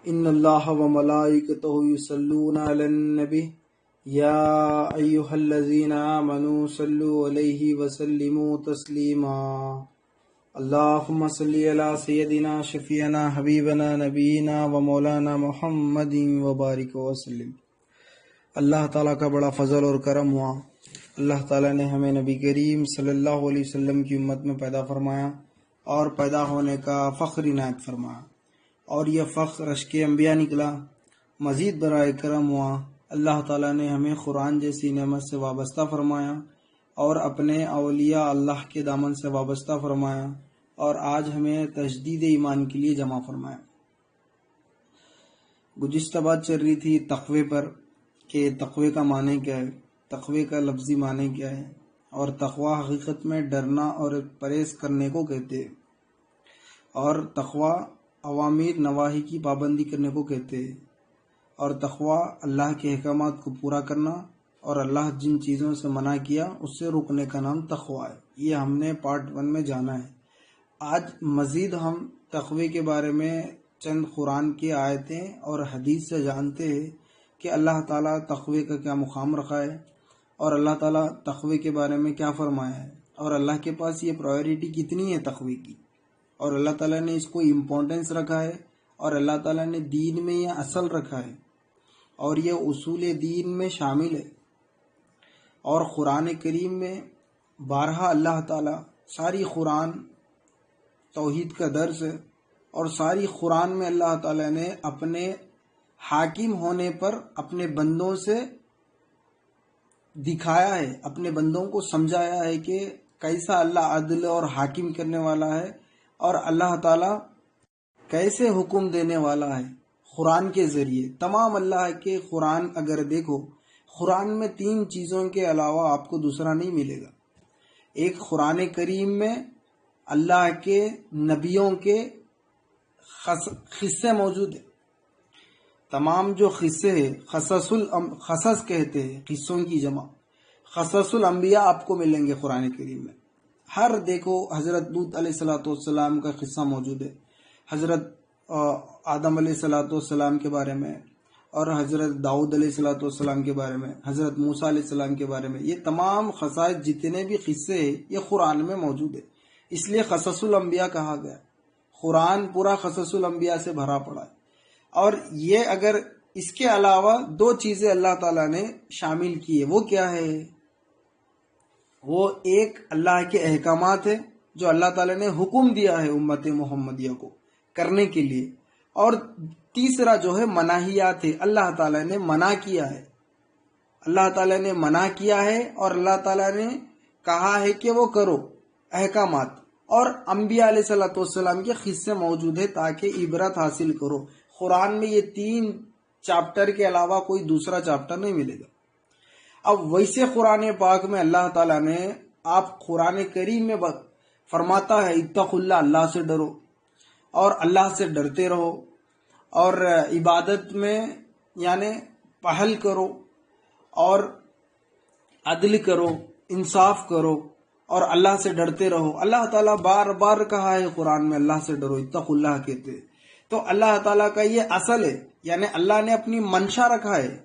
ان اللہ و ملائکتہ یصلون علی النبی یا ایہا الذین آمنوا صلوا علیہ وسلموا تسلیما اللہم صلی علی سیدنا شفیعنا حبیبنا نبینا و مولانا محمد وبارک وسلم۔ اللہ تعالیٰ کا بڑا فضل اور کرم ہوا، اللہ تعالیٰ نے ہمیں نبی کریم صلی اللہ علیہ وسلم کی امت میں پیدا فرمایا اور پیدا ہونے کا فخر عنایت فرمایا، اور یہ فخر اشک انبیاء نکلا۔ مزید برائے کرم ہوا، اللہ تعالیٰ نے ہمیں قرآن جیسی نعمت سے وابستہ فرمایا اور اپنے اولیاء اللہ کے دامن سے وابستہ فرمایا، اور آج ہمیں تجدید ایمان کے لیے جمع فرمایا۔ گزشتہ بات چل رہی تھی تقوی پر کہ تقوی کا معنی کیا ہے، تقوی کا لفظی معنی کیا ہے، اور تقوی حقیقت میں ڈرنا اور پرہیز کرنے کو کہتے ہیں، اور تقوی اوامر نواہی کی پابندی کرنے کو کہتے ہیں، اور تقوی اللہ کے احکامات کو پورا کرنا اور اللہ جن چیزوں سے منع کیا اس سے رکنے کا نام تقوی ہے۔ یہ ہم نے پارٹ 1 میں جانا ہے۔ آج مزید ہم تقوی کے بارے میں چند قرآن کی آیتیں اور حدیث سے جانتے ہیں کہ اللہ تعالیٰ تقوی کا کیا مقام رکھا ہے، اور اللہ تعالیٰ تقوی کے بارے میں کیا فرمایا ہے، اور اللہ کے پاس یہ پرائیورٹی کتنی ہے تقوی کی، اور اللہ تعالیٰ نے اس کو امپورٹنس رکھا ہے، اور اللہ تعالیٰ نے دین میں یہ اصل رکھا ہے، اور یہ اصول دین میں شامل ہے۔ اور قرآن کریم میں بارہا اللہ تعالیٰ، ساری قرآن توحید کا درس ہے، اور ساری قرآن میں اللہ تعالیٰ نے اپنے حاکم ہونے پر اپنے بندوں سے دکھایا ہے، اپنے بندوں کو سمجھایا ہے کہ کیسا اللہ عدل اور حاکم کرنے والا ہے، اور اللہ تعالیٰ کیسے حکم دینے والا ہے قرآن کے ذریعے۔ تمام اللہ کے قرآن اگر دیکھو، قرآن میں 3 چیزوں کے علاوہ آپ کو دوسرا نہیں ملے گا۔ ایک، قرآن کریم میں اللہ کے نبیوں کے قصے موجود ہیں۔ تمام جو قصے ہیں، قصص کہتے ہیں، قصوں کی جمع، قصص الانبیاء آپ کو ملیں گے قرآن کریم میں۔ ہر دیکھو، حضرت لوط علیہ السلام کا قصہ موجود ہے، حضرت آدم علیہ السلام کے بارے میں، اور حضرت داؤد علیہ السلام کے بارے میں، حضرت موسیٰ علیہ السلام کے بارے میں۔ یہ تمام قصائص جتنے بھی قصے ہیں یہ قرآن میں موجود ہے، اس لیے قصص الانبیاء کہا گیا۔ قرآن پورا قصص الانبیاء سے بھرا پڑا ہے۔ اور یہ اگر اس کے علاوہ 2 چیزیں اللہ تعالیٰ نے شامل کی ہے، وہ کیا ہے؟ وہ ایک اللہ کے احکامات ہے جو اللہ تعالیٰ نے حکم دیا ہے امت محمدیہ کو کرنے کے لیے، اور تیسرا جو ہے مناہیات ہے، اللہ تعالیٰ نے منع کیا ہے، اللہ تعالیٰ نے منع کیا ہے اور اللہ تعالیٰ نے کہا ہے کہ وہ کرو احکامات، اور انبیاء علیہ السلام کے قصے موجود ہے تاکہ عبرت حاصل کرو۔ قرآن میں یہ 3 چیپٹر کے علاوہ کوئی دوسرا چیپٹر نہیں ملے گا۔ اب ویسے قرآن پاک میں اللہ تعالیٰ نے، آپ قرآن کریم میں فرماتا ہے اتقوا اللہ، اللہ سے ڈرو، اور اللہ سے ڈرتے رہو، اور عبادت میں یعنی پہل کرو، اور عدل کرو، انصاف کرو، اور اللہ سے ڈرتے رہو۔ اللہ تعالیٰ بار بار کہا ہے قرآن میں اللہ سے ڈرو، اتقوا اللہ کہتے ہیں۔ تو اللہ تعالیٰ کا یہ اصل ہے، یعنی اللہ نے اپنی منشا رکھا ہے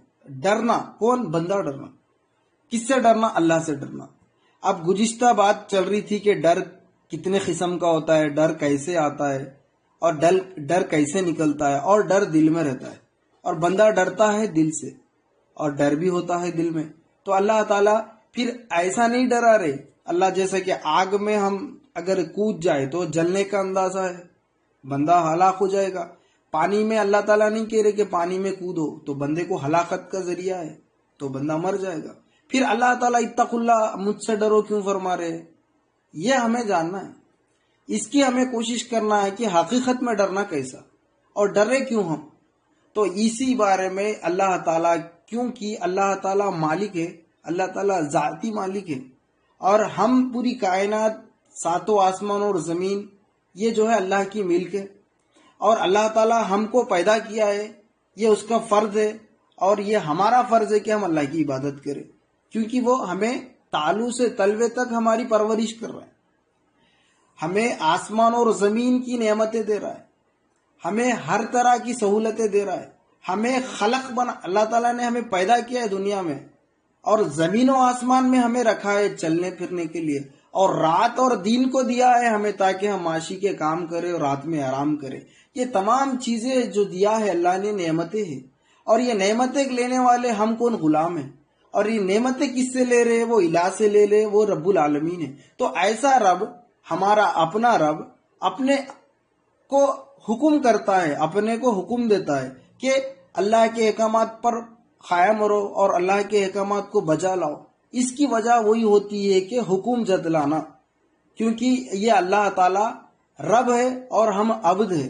ڈرنا۔ کون؟ بندہ ڈرنا۔ کس سے ڈرنا؟ اللہ سے ڈرنا۔ اب گزشتہ بات چل رہی تھی کہ ڈر کتنے قسم کا ہوتا ہے، ڈر کیسے آتا ہے، اور ڈر کیسے نکلتا ہے، اور ڈر دل میں رہتا ہے، اور بندہ ڈرتا ہے دل سے، اور ڈر بھی ہوتا ہے دل میں۔ تو اللہ تعالیٰ پھر ایسا نہیں ڈرا رہے، اللہ جیسا کہ آگ میں ہم اگر کود جائے تو جلنے کا اندازہ ہے، بندہ ہلاک ہو جائے گا۔ پانی میں اللہ تعالیٰ نہیں کہہ رہے کہ پانی میں کودو، تو بندے کو ہلاکت کا ذریعہ ہے، تو بندہ مر جائے گا۔ پھر اللہ تعالیٰ اتقوا اللہ، مجھ سے ڈرو کیوں فرما رہے ہیں؟ یہ ہمیں جاننا ہے، اس کی ہمیں کوشش کرنا ہے کہ حقیقت میں ڈرنا کیسا، اور ڈرے کیوں ہم۔ تو اسی بارے میں اللہ تعالیٰ، کیونکہ اللہ تعالیٰ مالک ہے، اللہ تعالیٰ ذاتی مالک ہے، اور ہم پوری کائنات، 7 آسمان اور زمین، یہ جو ہے اللہ کی ملک ہے، اور اللہ تعالیٰ ہم کو پیدا کیا ہے، یہ اس کا فرض ہے، اور یہ ہمارا فرض ہے کہ ہم اللہ کی عبادت کریں، کیونکہ وہ ہمیں تالو سے تلوے تک ہماری پرورش کر رہا ہے، ہمیں آسمان اور زمین کی نعمتیں دے رہا ہے، ہمیں ہر طرح کی سہولتیں دے رہا ہے، ہمیں اللہ تعالیٰ نے ہمیں پیدا کیا ہے دنیا میں، اور زمین و آسمان میں ہمیں رکھا ہے چلنے پھرنے کے لیے، اور رات اور دن کو دیا ہے ہمیں تاکہ ہم معاشی کے کام کریں اور رات میں آرام کریں۔ یہ تمام چیزیں جو دیا ہے اللہ نے نعمتیں ہیں، اور یہ نعمتیں لینے والے ہم کون؟ غلام ہیں۔ اور یہ نعمتیں کس سے لے رہے؟ وہ الہ سے لے رہے، وہ رب العالمین ہے۔ تو ایسا رب، ہمارا اپنا رب، اپنے کو حکم کرتا ہے، اپنے کو حکم دیتا ہے کہ اللہ کے احکامات پر قائم رہو اور اللہ کے احکامات کو بجا لاؤ۔ اس کی وجہ وہی ہوتی ہے کہ حکم جتلانا، کیونکہ یہ اللہ تعالی رب ہے اور ہم عبد ہے،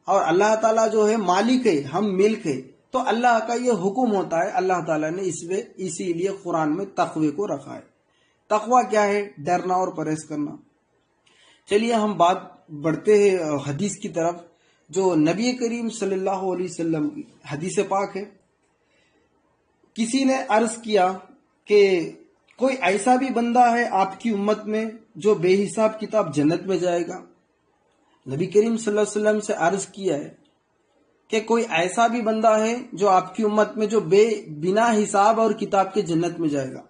اور اللہ تعالیٰ جو ہے مالک ہے، ہم ملک ہے۔ تو اللہ کا یہ حکم ہوتا ہے، اللہ تعالیٰ نے اسی لیے قرآن میں تقوی کو رکھا ہے۔ تقوی کیا ہے؟ ڈرنا اور پرہیز کرنا۔ چلیے ہم بات بڑھتے ہیں حدیث کی طرف، جو نبی کریم صلی اللہ علیہ وسلم کی حدیث پاک ہے۔ کسی نے عرض کیا کہ کوئی ایسا بھی بندہ ہے آپ کی امت میں جو بے حساب کتاب جنت میں جائے گا؟ نبی کریم صلی اللہ علیہ وسلم سے عرض کیا ہے کہ کوئی ایسا بھی بندہ ہے جو آپ کی امت میں جو بنا حساب اور کتاب کے جنت میں جائے گا؟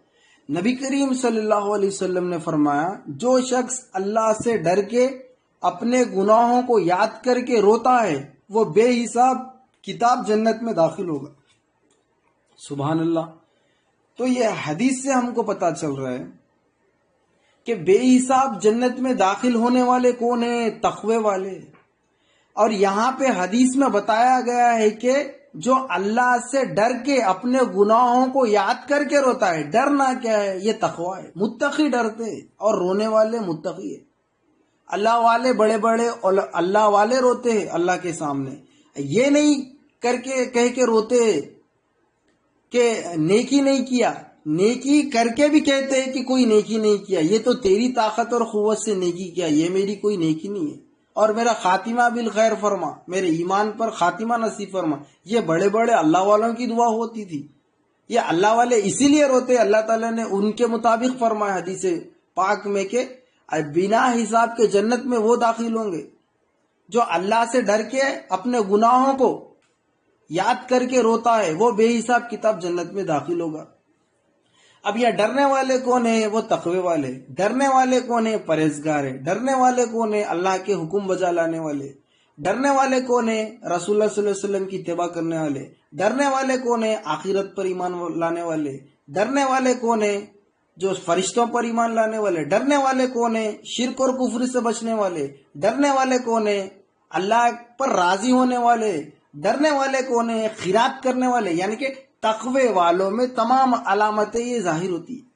نبی کریم صلی اللہ علیہ وسلم نے فرمایا، جو شخص اللہ سے ڈر کے اپنے گناہوں کو یاد کر کے روتا ہے وہ بے حساب کتاب جنت میں داخل ہوگا۔ سبحان اللہ۔ تو یہ حدیث سے ہم کو پتا چل رہا ہے کہ بے حساب جنت میں داخل ہونے والے کون ہیں؟ تقوی والے۔ اور یہاں پہ حدیث میں بتایا گیا ہے کہ جو اللہ سے ڈر کے اپنے گناہوں کو یاد کر کے روتا ہے۔ ڈرنا کیا ہے؟ یہ تقوی ہے۔ متقی ڈرتے اور رونے والے متقی ہے۔ اللہ والے بڑے بڑے اللہ والے روتے ہیں اللہ کے سامنے، یہ نہیں کہہ کے روتے کہ نیکی نہیں کیا، نیکی کر کے بھی کہتے ہیں کہ کوئی نیکی نہیں کیا، یہ تو تیری طاقت اور قوت سے نیکی کیا، یہ میری کوئی نیکی نہیں ہے، اور میرا خاتمہ بالخیر فرما، میرے ایمان پر خاتمہ نصیب فرما۔ یہ بڑے بڑے اللہ والوں کی دعا ہوتی تھی۔ یہ اللہ والے اسی لیے روتے، اللہ تعالیٰ نے ان کے مطابق فرمایا حدیث پاک میں کہ بنا حساب کے جنت میں وہ داخل ہوں گے جو اللہ سے ڈر کے اپنے گناہوں کو یاد کر کے روتا ہے، وہ بے حساب کتاب جنت میں داخل ہوگا۔ اب یہ ڈرنے والے کون ہیں؟ وہ تقوی والے۔ ڈرنے والے کون ہیں؟ پرہیزگار ہیں۔ ڈرنے والے کون ہیں؟ اللہ کے حکم بجا لانے والے۔ ڈرنے والے کون ہیں؟ رسول اللہ صلی اللہ علیہ وسلم کی اتباع کرنے والے۔ ڈرنے والے کون ہیں؟ آخرت پر ایمان لانے والے۔ ڈرنے والے کون ہیں؟ جو فرشتوں پر ایمان لانے والے۔ ڈرنے والے کون ہیں؟ شرک اور کفر سے بچنے والے۔ ڈرنے والے کون ہیں؟ اللہ پر راضی ہونے والے۔ ڈرنے والے کون ہیں؟ خیرات کرنے والے۔ یعنی کہ تقوی والوں میں تمام علامتیں یہ ظاہر ہوتی ہیں۔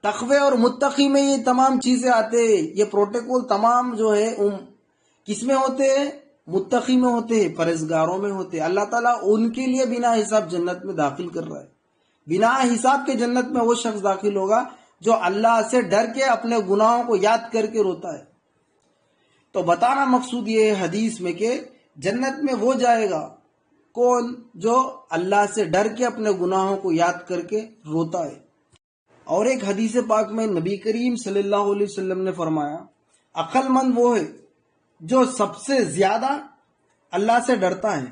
تقوی اور متقی میں یہ تمام چیزیں آتے ہیں، یہ پروٹوکول تمام جو ہے کس میں ہوتے ہیں؟ متقی میں ہوتے ہیں، پرہیزگاروں میں ہوتے ہیں۔ اللہ تعالیٰ ان کے لیے بنا حساب جنت میں داخل کر رہا ہے۔ بنا حساب کے جنت میں وہ شخص داخل ہوگا جو اللہ سے ڈر کے اپنے گناہوں کو یاد کر کے روتا ہے۔ تو بتانا مقصود یہ ہے حدیث میں کہ جنت میں وہ جائے گا کون؟ جو اللہ سے ڈر کے اپنے گناہوں کو یاد کر کے روتا ہے۔ اور ایک حدیث پاک میں نبی کریم صلی اللہ علیہ وسلم نے فرمایا، عقل مند وہ ہے جو سب سے زیادہ اللہ سے ڈرتا ہے،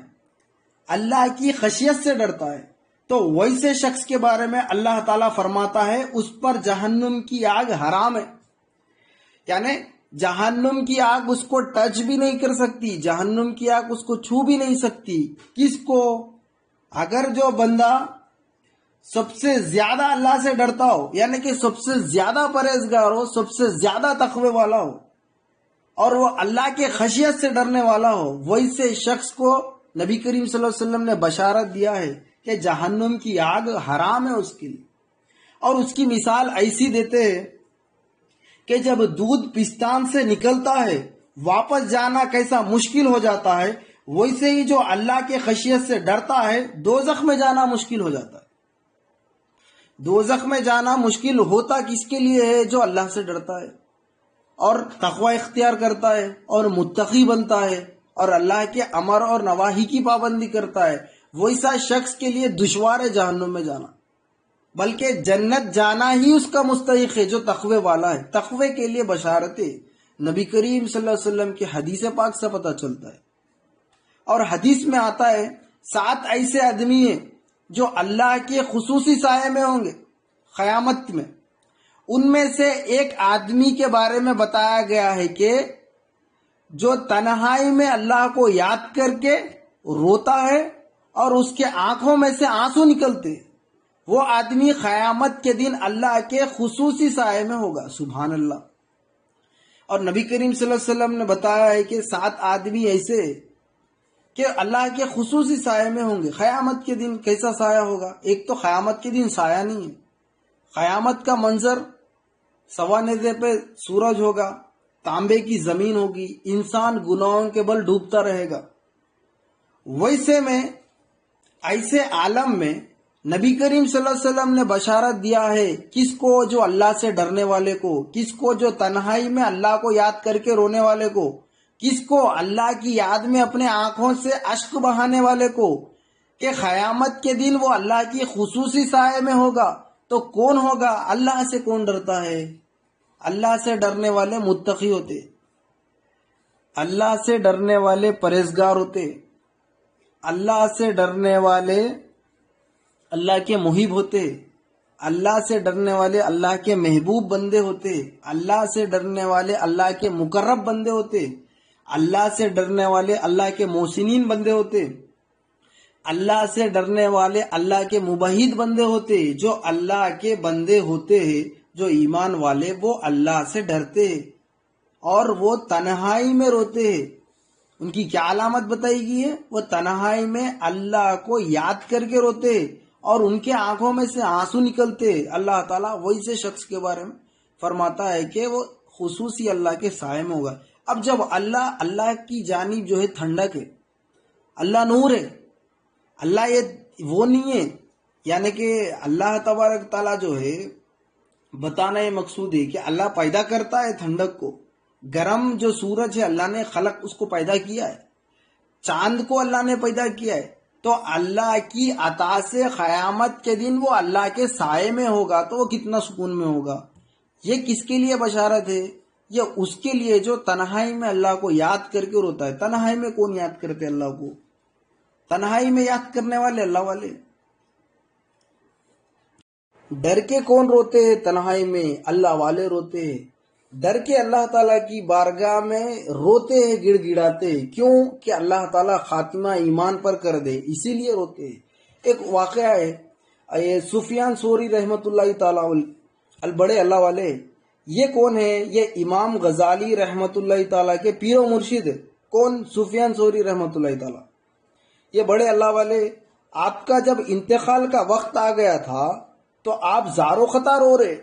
اللہ کی خشیت سے ڈرتا ہے۔ تو ویسے شخص کے بارے میں اللہ تعالیٰ فرماتا ہے اس پر جہنم کی آگ حرام ہے، یعنی جہنم کی آگ اس کو ٹچ بھی نہیں کر سکتی، جہنم کی آگ اس کو چھو بھی نہیں سکتی۔ کس کو؟ اگر جو بندہ سب سے زیادہ اللہ سے ڈرتا ہو، یعنی کہ سب سے زیادہ پرہیزگار ہو، سب سے زیادہ تقوی والا ہو، اور وہ اللہ کے خشیت سے ڈرنے والا ہو، ویسے شخص کو نبی کریم صلی اللہ علیہ وسلم نے بشارت دیا ہے کہ جہنم کی آگ حرام ہے اس کے لیے۔ اور اس کی مثال ایسی دیتے ہیں کہ جب دودھ پستان سے نکلتا ہے واپس جانا کیسا مشکل ہو جاتا ہے، ویسے ہی جو اللہ کے خشیت سے ڈرتا ہے دوزخ میں جانا مشکل ہو جاتا ہے۔ دوزخ میں جانا مشکل ہوتا کس کے لیے ہے؟ جو اللہ سے ڈرتا ہے اور تقوی اختیار کرتا ہے اور متقی بنتا ہے اور اللہ کے امر اور نواہی کی پابندی کرتا ہے، ویسا شخص کے لیے دشوار ہے جہنم میں جانا، بلکہ جنت جانا ہی اس کا مستحق ہے جو تقوی والا ہے۔ تقوی کے لیے بشارتیں نبی کریم صلی اللہ علیہ وسلم کی حدیث پاک سے پتہ چلتا ہے۔ اور حدیث میں آتا ہے 7 ایسے آدمی ہیں جو اللہ کے خصوصی سائے میں ہوں گے قیامت میں. ان میں سے ایک آدمی کے بارے میں بتایا گیا ہے کہ جو تنہائی میں اللہ کو یاد کر کے روتا ہے اور اس کے آنکھوں میں سے آنسو نکلتے. وہ آدمی قیامت کے دن اللہ کے خصوصی سائے میں ہوگا. سبحان اللہ. اور نبی کریم صلی اللہ علیہ وسلم نے بتایا ہے کہ 7 آدمی ایسے کہ اللہ کے خصوصی سائے میں ہوں گے. قیامت کے دن کیسا سایہ ہوگا؟ ایک تو قیامت کے دن سایہ نہیں ہے. قیامت کا منظر سواندے پہ سورج ہوگا، تانبے کی زمین ہوگی، انسان گناہوں کے بل ڈوبتا رہے گا. ویسے میں ایسے عالم میں نبی کریم صلی اللہ علیہ وسلم نے بشارت دیا ہے کس کو؟ جو اللہ سے ڈرنے والے کو. کس کو؟ جو تنہائی میں اللہ کو یاد کر کے رونے والے کو. کس کو؟ اللہ کی یاد میں اپنے آنکھوں سے اشک بہانے والے کو. کہ قیامت کے دن وہ اللہ کی خصوصی سائے میں ہوگا. تو کون ہوگا؟ اللہ سے کون ڈرتا ہے؟ اللہ سے ڈرنے والے متقی ہوتے، اللہ سے ڈرنے والے پرہیزگار ہوتے، اللہ سے ڈرنے والے اللہ کے محب ہوتے، اللہ سے ڈرنے والے اللہ کے محبوب بندے ہوتے، اللہ سے ڈرنے والے اللہ کے مقرب بندے ہوتے، اللہ سے ڈرنے والے اللہ کے محسنین بندے ہوتے، اللہ سے ڈرنے والے اللہ کے مبہد بندے ہوتے. جو اللہ کے بندے ہوتے ہیں، جو ایمان والے، وہ اللہ سے ڈرتے ہیں اور وہ تنہائی میں روتے ہیں. ان کی کیا علامت بتائی گئی ہے؟ وہ تنہائی میں اللہ کو یاد کر کے روتے اور ان کے آنکھوں میں سے آنسو نکلتے. اللہ تعالیٰ ویسے شخص کے بارے میں فرماتا ہے کہ وہ خصوصی اللہ کے سائے میں ہوگا. اب جب اللہ کی جانب جو ہے ٹھنڈک ہے، اللہ نور ہے، اللہ یہ وہ نہیں ہے، یعنی کہ اللہ تبارک تعالیٰ جو ہے بتانا یہ مقصود ہے کہ اللہ پیدا کرتا ہے ٹھنڈک کو. گرم جو سورج ہے اللہ نے خلق اس کو پیدا کیا ہے، چاند کو اللہ نے پیدا کیا ہے. تو اللہ کی عطا سے قیامت کے دن وہ اللہ کے سائے میں ہوگا تو وہ کتنا سکون میں ہوگا. یہ کس کے لیے بشارت ہے؟ یہ اس کے لیے جو تنہائی میں اللہ کو یاد کر کے روتا ہے. تنہائی میں کون یاد کرتے اللہ کو؟ تنہائی میں یاد کرنے والے اللہ والے. ڈر کے کون روتے ہیں؟ تنہائی میں اللہ والے روتے ہیں. ڈر کے اللہ تعالیٰ کی بارگاہ میں روتے ہیں، گڑ گڑاتے ہیں. کیوں؟ کہ اللہ تعالیٰ خاتمہ ایمان پر کر دے، اسی لیے روتے ہیں. ایک واقعہ ہے، یہ سفیان ثوری رحمت اللہ تعالیٰ البڑے اللہ والے. یہ کون ہے؟ یہ امام غزالی رحمت اللہ تعالیٰ کے پیر و مرشد. کون؟ سفیان ثوری رحمت اللہ تعالیٰ. یہ بڑے اللہ والے، آپ کا جب انتقال کا وقت آ گیا تھا تو آپ زارو خطا رو رہے.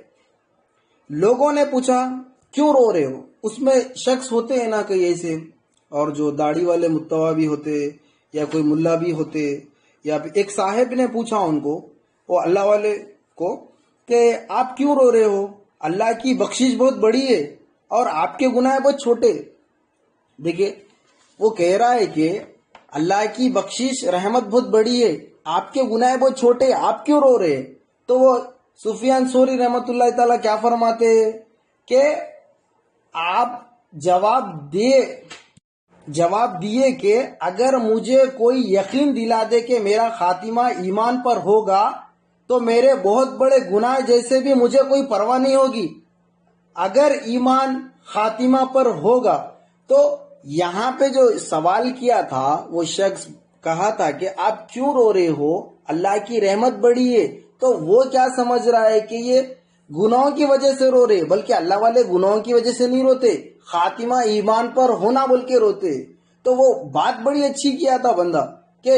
لوگوں نے پوچھا کیوں رو رہے ہو؟ اس میں شخص ہوتے ہیں نا کئی ایسے، اور جو داڑھی والے متوا بھی ہوتے، یا کوئی ملا بھی ہوتے. یا ایک صاحب نے پوچھا ان کو، وہ اللہ والے کو، کہ آپ کیوں رو رہے ہو؟ اللہ کی بخشش بہت بڑی ہے اور آپ کے گناہ بہت چھوٹے. دیکھیے وہ کہہ رہا ہے کہ اللہ کی بخشش رحمت بہت بڑی ہے، آپ کے گناہ بہت چھوٹے، آپ کیوں رو رہے؟ تو وہ سفیان ثوری رحمت اللہ تعالیٰ کیا فرماتے کہ آپ جواب دیے کہ اگر مجھے کوئی یقین دلا دے کہ میرا خاتمہ ایمان پر ہوگا تو میرے بہت بڑے گناہ جیسے بھی مجھے کوئی پرواہ نہیں ہوگی. اگر ایمان خاتمہ پر ہوگا تو یہاں پہ جو سوال کیا تھا وہ شخص کہا تھا کہ آپ کیوں رو رہے ہو؟ اللہ کی رحمت بڑی ہے. تو وہ کیا سمجھ رہا ہے کہ یہ گناہوں کی وجہ سے رو رہے، بلکہ اللہ والے گناہوں کی وجہ سے نہیں روتے، خاتمہ ایمان پر ہونا بول کے روتے. تو وہ بات بڑی اچھی کیا تھا بندہ کہ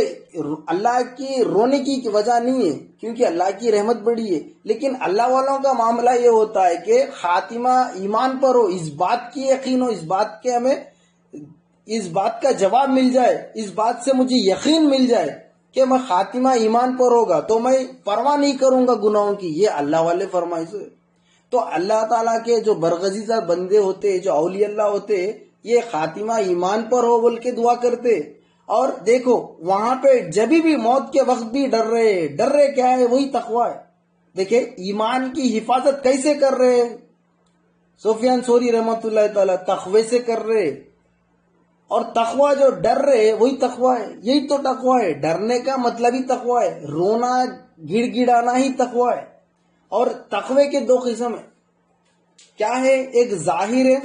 اللہ کی رونے کی وجہ نہیں ہے کیونکہ اللہ کی رحمت بڑی ہے. لیکن اللہ والوں کا معاملہ یہ ہوتا ہے کہ خاتمہ ایمان پر ہو، اس بات کی یقین ہو، اس بات کے ہمیں اس بات کا جواب مل جائے، اس بات سے مجھے یقین مل جائے کہ میں خاتمہ ایمان پر ہوگا تو میں پرواہ نہیں کروں گا گناہوں کی. یہ اللہ والے فرمائش ہے. تو اللہ تعالیٰ کے جو برگزیدہ بندے ہوتے، جو اولیاء اللہ ہوتے، یہ خاتمہ ایمان پر ہو بول کے دعا کرتے. اور دیکھو وہاں پہ جبھی بھی موت کے وقت بھی ڈر رہے کیا ہے؟ وہی تقویٰ ہے. دیکھیں ایمان کی حفاظت کیسے کر رہے ہیں سفیان ثوری رحمت اللہ تعالیٰ؟ تقوی سے کر رہے. اور تقوی جو ڈر رہے وہی تقوی ہے. یہی تو تقوی ہے. ڈرنے کا مطلب ہی تقوی ہے. رونا گڑ گڑانا ہی تقوی ہے. اور تقوی کے دو قسم ہیں. کیا ہے؟ ایک ظاہر ہے،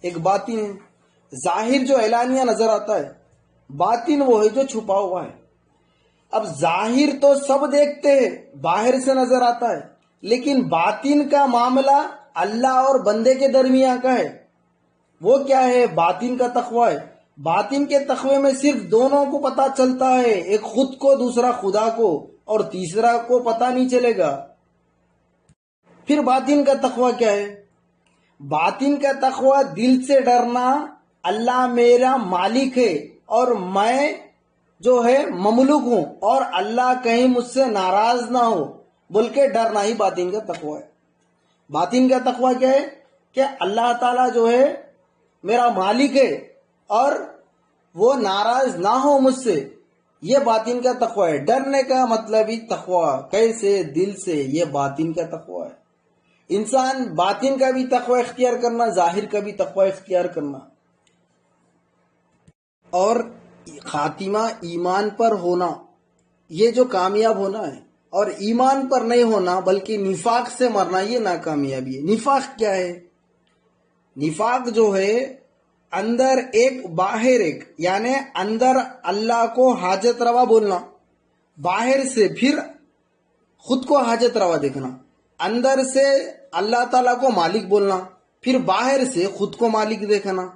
ایک باطن ہے. ظاہر جو اعلانیہ نظر آتا ہے، باطن وہ ہے جو چھپا ہوا ہے. اب ظاہر تو سب دیکھتے ہیں، باہر سے نظر آتا ہے، لیکن باطن کا معاملہ اللہ اور بندے کے درمیان کا ہے. وہ کیا ہے؟ باطن کا تقوی ہے. باطن کے تقوی میں صرف دونوں کو پتا چلتا ہے، ایک خود کو، دوسرا خدا کو، اور تیسرا کو پتا نہیں چلے گا. پھر باطن کا تقوی کیا ہے؟ باطن کا تقوی دل سے ڈرنا، اللہ میرا مالک ہے اور میں جو ہے مملوک ہوں، اور اللہ کہیں مجھ سے ناراض نہ ہو بول کے ڈرنا ہی باطن کا تقوی ہے. باطن کا تقوی کیا ہے؟ کہ اللہ تعالیٰ جو ہے میرا مالک ہے اور وہ ناراض نہ ہو مجھ سے. یہ باطن کا تقوی ہے. ڈرنے کا مطلب ہی تقوی، کیسے؟ دل سے. یہ باطن کا تقوی ہے. انسان باطن کا بھی تقوی اختیار کرنا، ظاہر کا بھی تقوی اختیار کرنا. اور خاتمہ ایمان پر ہونا، یہ جو کامیاب ہونا ہے. اور ایمان پر نہیں ہونا بلکہ نفاق سے مرنا، یہ ناکامیابی ہے. نفاق کیا ہے؟ نفاق جو ہے اندر ایک باہر ایک، یعنی اندر اللہ کو حاجت روا بولنا، باہر سے پھر خود کو حاجت روا دیکھنا. اندر سے اللہ تعالیٰ کو مالک بولنا، پھر باہر سے خود کو مالک دیکھنا.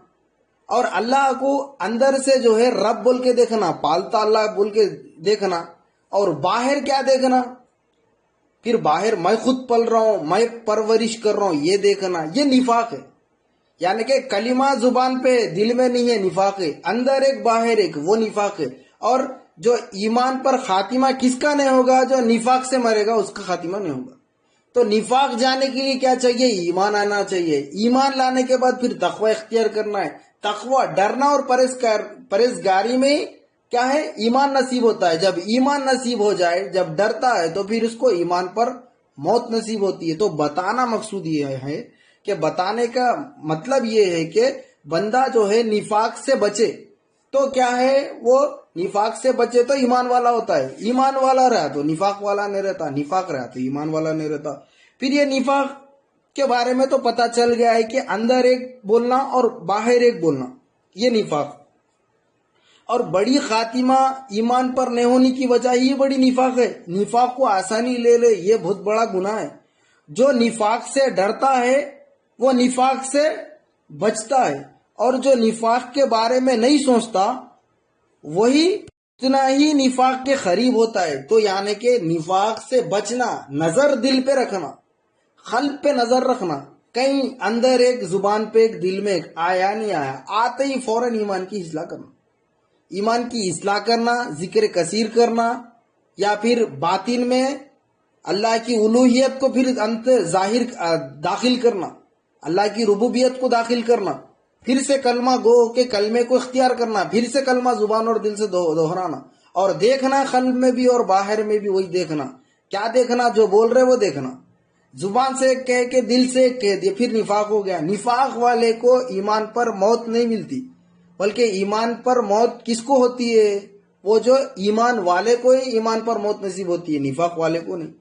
اور اللہ کو اندر سے جو ہے رب بول کے دیکھنا، پالتا اللہ بول کے دیکھنا. اور باہر کیا دیکھنا؟ پھر باہر میں خود پل رہا ہوں، میں پرورش کر رہا ہوں، یہ دیکھنا. یہ نفاق ہے. یعنی کہ کلمہ زبان پہ، دل میں نہیں ہے، نفاق ہے. اندر ایک باہر ایک، وہ نفاق ہے. اور جو ایمان پر خاتمہ کس کا نہیں ہوگا؟ جو نفاق سے مرے گا اس کا خاتمہ نہیں ہوگا. تو نفاق جانے کے لیے کیا چاہیے؟ ایمان آنا چاہیے. ایمان لانے کے بعد پھر تقوی اختیار کرنا ہے. تقوی ڈرنا اور پرہیزگاری میں کیا ہے؟ ایمان نصیب ہوتا ہے. جب ایمان نصیب ہو جائے، جب ڈرتا ہے تو پھر اس کو ایمان پر موت نصیب ہوتی ہے. تو بتانا مقصود یہ ہے کہ بتانے کا مطلب یہ ہے کہ بندہ جو ہے نفاق سے بچے. تو کیا ہے؟ وہ نفاق سے بچے تو ایمان والا ہوتا ہے. ایمان والا رہا تو نفاق والا نہیں رہتا، نفاق رہا تو ایمان والا نہیں رہتا. پھر یہ نفاق کے بارے میں تو پتا چل گیا ہے کہ اندر ایک بولنا اور باہر ایک بولنا، یہ نفاق. اور بڑی خاتمہ ایمان پر نہیں ہونے کی وجہ یہ بڑی نفاق ہے. نفاق کو آسانی لے لے، یہ بہت بڑا گناہ ہے. جو نفاق سے ڈرتا ہے وہ نفاق سے بچتا ہے، اور جو نفاق کے بارے میں نہیں سوچتا وہی اتنا ہی نفاق کے قریب ہوتا ہے. تو یعنی کہ نفاق سے بچنا، نظر دل پہ رکھنا، قلب پہ نظر رکھنا. کہیں اندر ایک، زبان پہ ایک، دل میں ایک، آیا نہیں آیا، آتے ہی فوراً ایمان کی اصلاح کرنا. ایمان کی اصلاح کرنا، ذکر کثیر کرنا، یا پھر باطن میں اللہ کی الوہیت کو پھر انت ظاہر داخل کرنا، اللہ کی ربوبیت کو داخل کرنا، پھر سے کلمہ گو کے کلمے کو اختیار کرنا، پھر سے کلمہ زبان اور دل سے دہرانا. اور دیکھنا قلب میں بھی اور باہر میں بھی وہی دیکھنا. کیا دیکھنا؟ جو بول رہے وہ دیکھنا. زبان سے کہہ کے دل سے کہہ دیا، پھر نفاق ہو گیا. نفاق والے کو ایمان پر موت نہیں ملتی، بلکہ ایمان پر موت کس کو ہوتی ہے؟ وہ جو ایمان والے کو ہی ایمان پر موت نصیب ہوتی ہے، نفاق والے کو نہیں.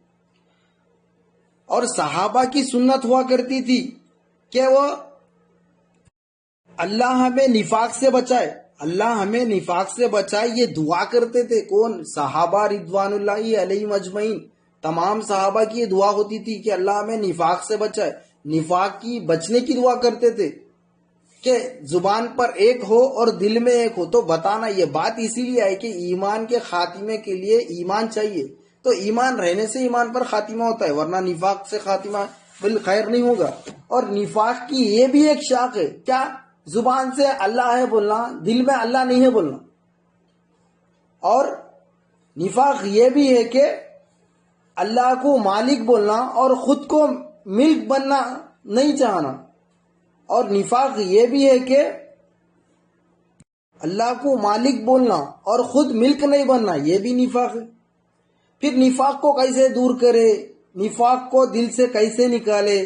اور صحابہ کی سنت ہوا کرتی تھی کہ وہ اللہ ہمیں نفاق سے بچائے، اللہ ہمیں نفاق سے بچائے، یہ دعا کرتے تھے. کون؟ صحابہ رضوان اللہ علیہم اجمعین. تمام صحابہ کی یہ دعا ہوتی تھی کہ اللہ ہمیں نفاق سے بچائے. نفاق کی بچنے کی دعا کرتے تھے کہ زبان پر ایک ہو اور دل میں ایک ہو. تو بتانا یہ بات اسی لیے ہے کہ ایمان کے خاتمے کے لیے ایمان چاہیے. تو ایمان رہنے سے ایمان پر خاتمہ ہوتا ہے، ورنہ نفاق سے خاتمہ بالخیر نہیں ہوگا. اور نفاق کی یہ بھی ایک شاخ ہے. کیا؟ زبان سے اللہ ہے بولنا، دل میں اللہ نہیں ہے بولنا. اور نفاق یہ بھی ہے کہ اللہ کو مالک بولنا اور خود کو ملک بننا نہیں چاہنا. اور نفاق یہ بھی ہے کہ اللہ کو مالک بولنا اور خود ملک نہیں بننا، یہ بھی نفاق ہے. پھر نفاق کو کیسے دور کرے؟ نفاق کو دل سے کیسے نکالے؟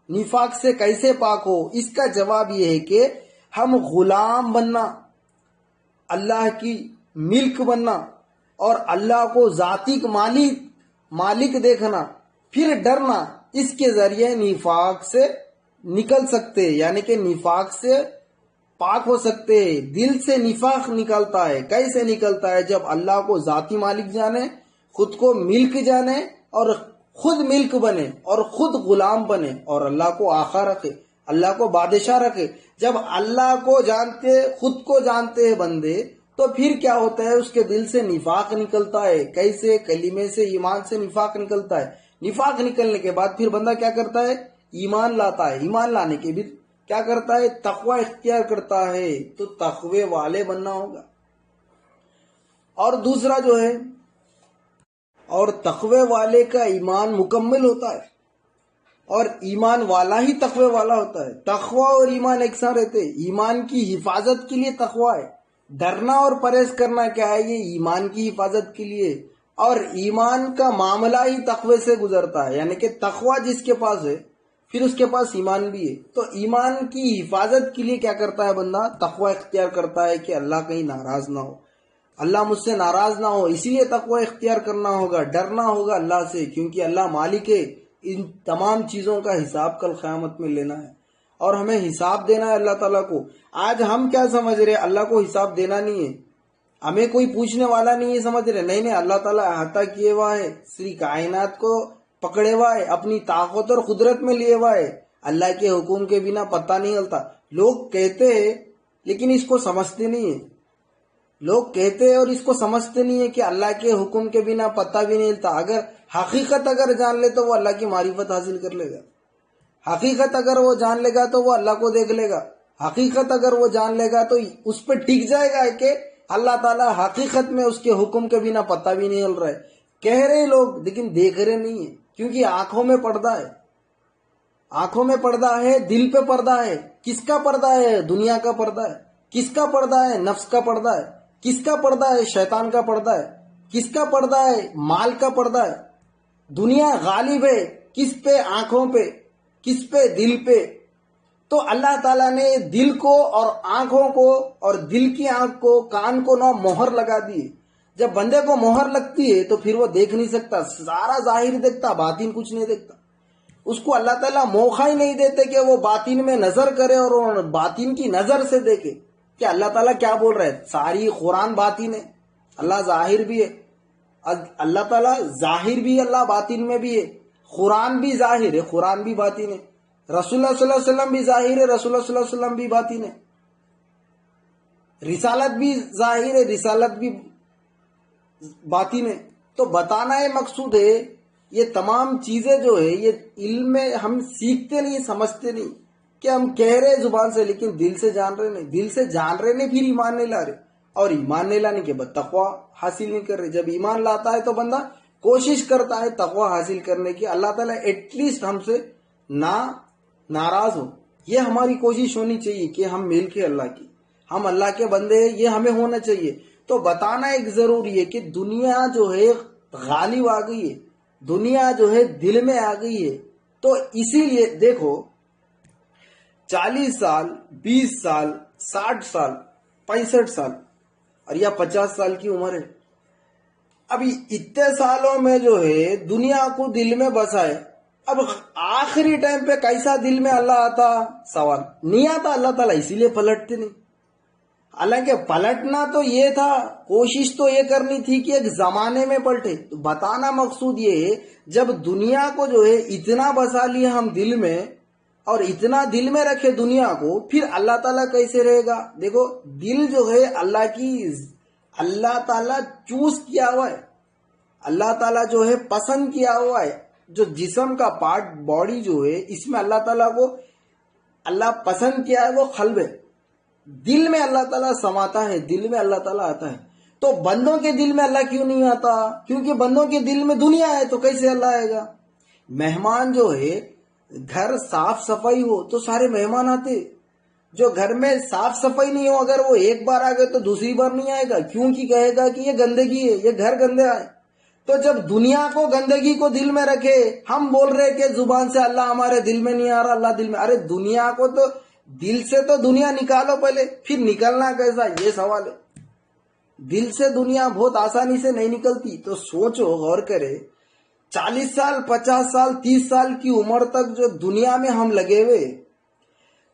نفاق سے کیسے پاک ہو؟ اس کا جواب یہ ہے کہ ہم غلام بننا، اللہ کی ملک بننا اور اللہ کو ذاتی مالک دیکھنا، پھر ڈرنا، اس کے ذریعے نفاق سے نکل سکتے، یعنی کہ نفاق سے پاک ہو سکتے۔ دل سے نفاق نکلتا ہے، کیسے نکلتا ہے؟ جب اللہ کو ذاتی مالک جانے، خود کو ملک جانے اور خود ملک بنے اور خود غلام بنے اور اللہ کو آقا رکھے، اللہ کو بادشاہ رکھے۔ جب اللہ کو جانتے، خود کو جانتے ہیں بندے، تو پھر کیا ہوتا ہے؟ اس کے دل سے نفاق نکلتا ہے۔ کیسے؟ کلمے سے، ایمان سے نفاق نکلتا ہے۔ نفاق نکلنے کے بعد پھر بندہ کیا کرتا ہے؟ ایمان لاتا ہے۔ ایمان لانے کے بعد کیا کرتا ہے؟ تقوی اختیار کرتا ہے۔ تو تقوی والے بننا ہوگا۔ اور دوسرا جو ہے، اور تقوی والے کا ایمان مکمل ہوتا ہے، اور ایمان والا ہی تقوی والا ہوتا ہے۔ تقوی اور ایمان ایک ساتھ رہتے ہیں۔ ایمان کی حفاظت کے لیے تقوی ہے، ڈرنا اور پرہیز کرنا کیا ہے؟ یہ ایمان کی حفاظت کے لیے، اور ایمان کا معاملہ ہی تقوی سے گزرتا ہے، یعنی کہ تقوی جس کے پاس ہے پھر اس کے پاس ایمان بھی ہے۔ تو ایمان کی حفاظت کے لیے کیا کرتا ہے بندہ؟ تقوی اختیار کرتا ہے کہ اللہ کہیں ناراض نہ ہو، اللہ مجھ سے ناراض نہ ہو، اسی لیے تقوی اختیار کرنا ہوگا، ڈرنا ہوگا اللہ سے، کیونکہ اللہ مالک ہے۔ ان تمام چیزوں کا حساب کل قیامت میں لینا ہے، اور ہمیں حساب دینا ہے اللہ تعالیٰ کو۔ آج ہم کیا سمجھ رہے؟ اللہ کو حساب دینا نہیں ہے، ہمیں کوئی پوچھنے والا نہیں ہے سمجھ رہے؟ نہیں، اللہ تعالیٰ احاطہ کیے ہوا ہے، سری کائنات کو پکڑے ہوا ہے، اپنی طاقت اور قدرت میں لیے ہوا ہے، اللہ کے حکم کے بنا پتہ نہیں ہلتا۔ لوگ کہتے ہیں لیکن اس کو سمجھتے نہیں ہیں، لوگ کہتے ہیں اور اس کو سمجھتے نہیں ہے کہ اللہ کے حکم کے بنا پتہ بھی نہیں ہلتا۔ اگر حقیقت اگر جان لے تو وہ اللہ کی معرفت حاصل کر لے گا، حقیقت اگر وہ جان لے گا تو وہ اللہ کو دیکھ لے گا، حقیقت اگر وہ جان لے گا تو اس پہ ٹک جائے گا کہ اللہ تعالیٰ حقیقت میں اس کے حکم کے بنا پتہ بھی نہیں ہل رہا ہے۔ کہہ رہے لوگ لیکن دیکھ رہے نہیں ہیں، کیونکہ آنکھوں میں پردہ ہے، آنکھوں میں پردہ ہے، دل پہ پردہ ہے۔ کس کا پردہ ہے؟ دنیا کا پردہ ہے۔ کس کا پردہ ہے؟ نفس کا پردہ ہے۔ کس کا پردہ ہے؟ شیطان کا پردہ ہے۔ کس کا پردہ ہے؟ مال کا پردہ ہے۔ دنیا غالب ہے کس پہ؟ آنکھوں پہ۔ کس پہ؟ دل پہ۔ تو اللہ تعالیٰ نے دل کو اور آنکھوں کو اور دل کی آنکھ کو، کان کو نہ مہر لگا دی۔ جب بندے کو مہر لگتی ہے تو پھر وہ دیکھ نہیں سکتا، سارا ظاہر دیکھتا، باطن کچھ نہیں دیکھتا۔ اس کو اللہ تعالیٰ موقع ہی نہیں دیتے کہ وہ باطن میں نظر کرے اور باطن کی نظر سے دیکھے کہ اللہ تعالیٰ کیا بول رہے ہیں۔ ساری قرآن باطن ہے، اللہ ظاہر بھی ہے، اللہ تعالیٰ ظاہر بھی ہے، اللہ باطن میں بھی ہے۔ قرآن بھی ظاہر ہے، قرآن بھی باطن ہے۔ رسول اللہ صلی اللہ علیہ وسلم بھی ظاہر ہے، رسول اللہ صلی اللہ علیہ وسلم بھی باطن ہے۔ رسالت بھی ظاہر ہے، رسالت بھی باطن ہے۔ تو بتانا یہ مقصود ہے، یہ تمام چیزیں جو ہے یہ علم میں ہم سیکھتے نہیں، سمجھتے نہیں، کہ ہم کہہ رہے زبان سے لیکن دل سے جان رہے نہیں، دل سے جان رہے نہیں پھر ایمان نہیں لا رہے، اور ایمان نہیں لانے کے بعد تقوی حاصل نہیں کر رہے۔ جب ایمان لاتا ہے تو بندہ کوشش کرتا ہے تقوی حاصل کرنے کی، اللہ تعالیٰ ایٹ لیسٹ ہم سے ناراض ہو۔ یہ ہماری کوشش ہونی چاہیے کہ ہم مل کے اللہ کی، ہم اللہ کے بندے ہیں، یہ ہمیں ہونا چاہیے۔ تو بتانا ایک ضروری ہے کہ دنیا جو ہے غالب آ گئی ہے، دنیا جو ہے دل میں آ گئی ہے۔ تو اسی لیے دیکھو 40 سال، 20 سال، 60 سال، 65 سال اور یا 50 سال کی عمر ہے، ابھی اتنے سالوں میں جو ہے دنیا کو دل میں بسائے، اب آخری ٹائم پہ کیسا دل میں اللہ آتا؟ سوال نہیں آتا۔ اللہ تعالیٰ اسی لیے پلٹتے نہیں، حالانکہ پلٹنا تو یہ تھا، کوشش تو یہ کرنی تھی کہ ایک زمانے میں پلٹے۔ تو بتانا مقصود یہ ہے جب دنیا کو جو ہے اتنا بسا لیا ہم دل میں اور اتنا دل میں رکھے دنیا کو، پھر اللہ تعالیٰ کیسے رہے گا؟ دیکھو دل جو ہے اللہ تعالیٰ چوز کیا ہوا ہے، اللہ تعالیٰ جو ہے پسند کیا ہوا ہے۔ جو جسم کا پارٹ باڈی جو ہے اس میں اللہ تعالیٰ کو اللہ پسند کیا ہے وہ قلب ہے، دل میں اللہ تعالیٰ سماتا ہے، دل میں اللہ تعالیٰ آتا ہے۔ تو بندوں کے دل میں اللہ کیوں نہیں آتا؟ کیونکہ بندوں کے دل میں دنیا ہے، تو کیسے اللہ آئے گا؟ مہمان جو ہے، گھر صاف صفائی ہو تو سارے مہمان آتے، جو گھر میں صاف صفائی نہیں ہو اگر وہ ایک بار آ گئے تو دوسری بار نہیں آئے گا، کیونکہ کہے گا کہ یہ گندگی ہے، یہ گھر گندے آئے۔ تو جب دنیا کو گندگی کو دل میں رکھے، ہم بول رہے کہ زبان سے اللہ ہمارے دل میں نہیں آ رہا، اللہ دل میں، ارے دنیا کو تو دل سے تو دنیا نکالو پہلے، پھر نکلنا کیسا؟ یہ سوال ہے۔ دل سے دنیا بہت آسانی سے نہیں نکلتی. تو سوچو، غور کرے، 40 سال 50 سال 30 سال کی عمر تک جو دنیا میں ہم لگے ہوئے،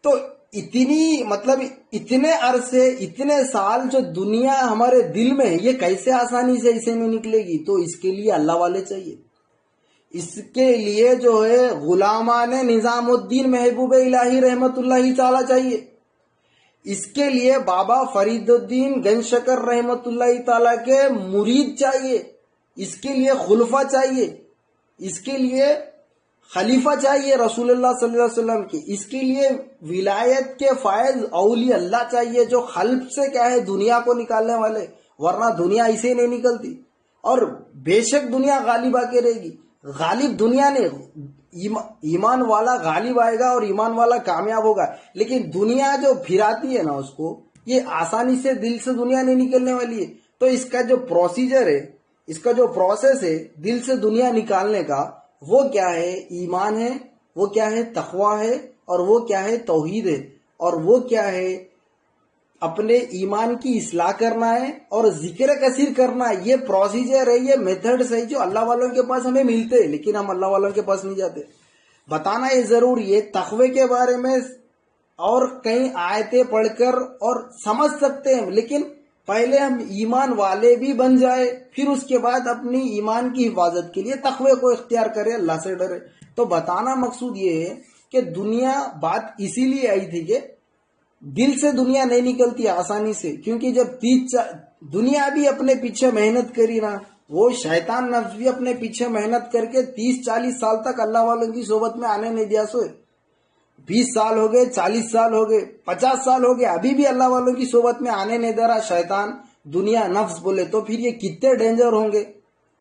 تو اتنے عرصے اتنے سال جو دنیا ہمارے دل میں ہے، یہ کیسے آسانی سے اسے نہیں نکلے گی؟ تو اس کے لیے اللہ والے چاہیے. اس کے لیے جو ہے غلامان نظام الدین محبوب الہی رحمت اللہ تعالی چاہیے. اس کے لیے بابا فرید الدین گنج شکر رحمت اللہ تعالی کے مرید چاہیے. اس کے لیے خلفہ چاہیے. اس کے لیے خلیفہ چاہیے رسول اللہ صلی اللہ علیہ وسلم کی. اس کے لیے ولایت کے فائز اولیاء اللہ چاہیے، جو قلب سے کیا ہے دنیا کو نکالنے والے، ورنہ دنیا اسے نہیں نکلتی. اور بے شک دنیا غالب آ کے رہے گی. غالب دنیا نے، ایمان والا غالب آئے گا اور ایمان والا کامیاب ہوگا. لیکن دنیا جو پھراتی ہے نا، اس کو یہ آسانی سے دل سے دنیا نہیں نکلنے والی ہے. تو اس کا جو پروسیجر ہے، اس کا جو پروسیس ہے دل سے دنیا نکالنے کا، وہ کیا ہے؟ ایمان ہے، وہ کیا ہے؟ تقوی ہے، اور وہ کیا ہے؟ توحید ہے. اور وہ کیا ہے؟ اپنے ایمان کی اصلاح کرنا ہے اور ذکر کثیر کرنا ہے. یہ پروسیجر ہے، یہ میتھڈز ہے جو اللہ والوں کے پاس ہمیں ملتے ہیں، لیکن ہم اللہ والوں کے پاس نہیں جاتے. بتانا یہ ضروری ہے. تقوی کے بارے میں اور کئی آیتیں پڑھ کر اور سمجھ سکتے ہیں، لیکن پہلے ہم ایمان والے بھی بن جائے، پھر اس کے بعد اپنی ایمان کی حفاظت کے لیے تقوی کو اختیار کرے، اللہ سے ڈرے. تو بتانا مقصود یہ ہے کہ دنیا بات اسی لیے آئی تھی کہ دل سے دنیا نہیں نکلتی آسانی سے. کیونکہ جب دنیا بھی اپنے پیچھے محنت کری نا، وہ شیطان نفس بھی اپنے پیچھے محنت کر کے 30-40 سال تک اللہ والوں کی صحبت میں آنے نہیں دیا. 20 سال ہو گئے، 40 سال ہو گئے، 50 سال ہو گئے، ابھی بھی اللہ والوں کی صحبت میں آنے نہیں دے رہا شیطان، دنیا، نفس بولے. تو پھر یہ کتنے ڈینجر ہوں گے،